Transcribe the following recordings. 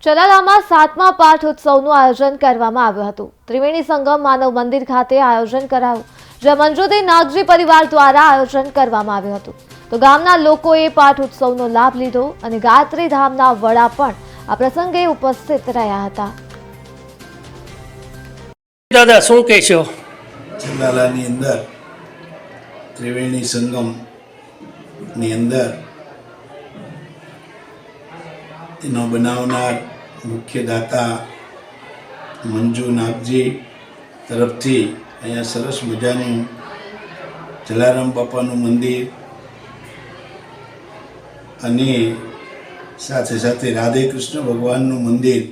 ચલાલામાં 7મા પાઠ ઉત્સવનું આયોજન કરવામાં આવ્યું હતું। ત્રિવેણી સંગમ માનવ મંદિર ખાતે આયોજન કરાયું, જ્યાં મંજુદી નાગજી પરિવાર દ્વારા આયોજન કરવામાં આવ્યું હતું। તો ગામના લોકોએ પાઠ ઉત્સવનો લાભ લીધો અને ગાયત્રી ધામના વડા પણ આ પ્રસંગે ઉપસ્થિત રહ્યા હતા। દાદા શું કહેશો? ચલાલાની અંદર ત્રિવેણી સંગમની અંદર એનો બનાવનાર મુખ્ય દાતા મંજુ નાગજી તરફથી અહીંયા સરસ મજાનું જલારામ બાપાનું મંદિર અને સાથે સાથે રાધે કૃષ્ણ ભગવાનનું મંદિર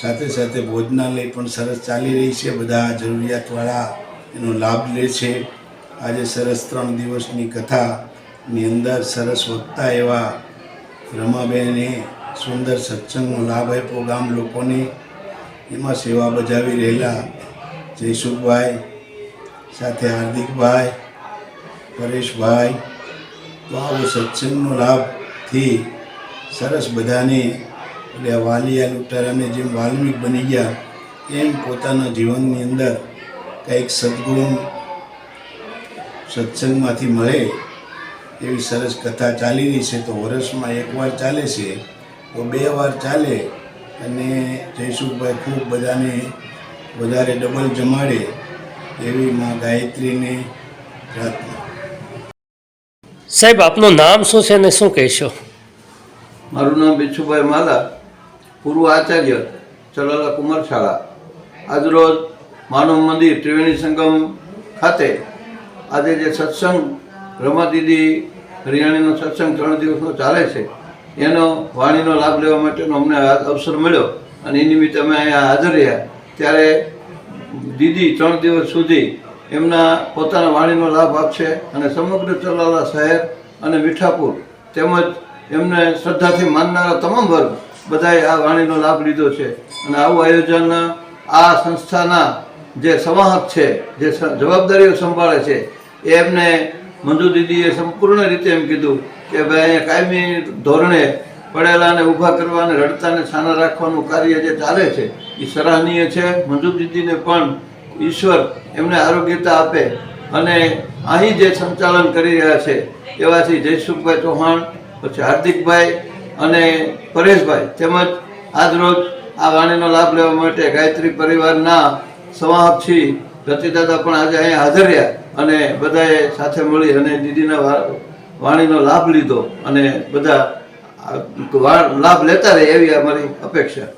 સાથે સાથે ભોજનાલય પણ સરસ ચાલી રહી છે। બધા જરૂરિયાતવાળા એનો લાભ લે છે। આજે સરસ 3 દિવસની કથાની અંદર સરસ વક્તા એવા રમાબેને સુંદર સત્સંગનો લાભ આપ્યો ગામ લોકોને। એમાં સેવા બજાવી રહેલા જયસુખભાઈ સાથે હાર્દિકભાઈ, પરેશભાઈ, તો આવો સત્સંગનો લાભથી સરસ બધાને એટલે વાલિયા લૂંટારાને જેમ વાલ્મિક બની ગયા એમ પોતાના જીવનની અંદર કંઈક સદગુણ સત્સંગમાંથી મળે એવી સરસ કથા ચાલી રહી છે। તો વર્ષમાં એકવાર ચાલે છે તો 2 વાર ચાલે અને જયસુખભાઈ ખૂબ બધાને વધારે ડબલ જમાડે એવી માં ગાયત્રીને પ્રાર્થના। સાહેબ આપનું નામ શું છે અને શું કહેશો? મારું નામ બિચ્છુભાઈ માલા, પૂર્વ આચાર્ય ચલાલા કુમારશાળા। આજરોજ માનવ મંદિર ત્રિવેણી સંગમ ખાતે આજે જે સત્સંગ રમા દીદી હરિયાણીનો સત્સંગ 3 દિવસનો ચાલે છે એનો વાણીનો લાભ લેવા માટેનો અમને અવસર મળ્યો અને એ નિમિત્તે અમે અહીંયા હાજર રહ્યા। ત્યારે દીદી 3 દિવસ સુધી એમના પોતાના વાણીનો લાભ આપશે અને સમગ્ર ચલાલા શહેર અને મીઠાપુર તેમજ એમને શ્રદ્ધાથી માનનારા તમામ વર્ગ બધાએ આ વાણીનો લાભ લીધો છે। અને આવું આયોજન આ સંસ્થાના જે સંવાહક છે, જે જવાબદારીઓ સંભાળે છે એ એમને મંજુ દીદીએ સંપૂર્ણ રીતે એમ કીધું કે ભાઈ અહીંયા કાયમી ધોરણે પડેલાને ઊભા કરવા અને રડતાને છાના રાખવાનું કાર્ય જે ચાલે છે એ સરાહનીય છે। મંજુ દીદીને પણ ઈશ્વર એમને આરોગ્યતા આપે અને અહીં જે સંચાલન કરી રહ્યા છે એવાથી જયસુખભાઈ ચૌહાણ, પછી હાર્દિકભાઈ અને પરેશભાઈ તેમજ આજરોજ આ વાણીનો લાભ લેવા માટે ગાયત્રી પરિવારના સંવાહક શ્રી રતિદાદા પણ આજે અહીંયા હાજર રહ્યા અને બધાએ સાથે મળી અને દીદીના વાણીનો લાભ લીધો અને બધા લાભ લેતા રહે એવી અમારી અપેક્ષા।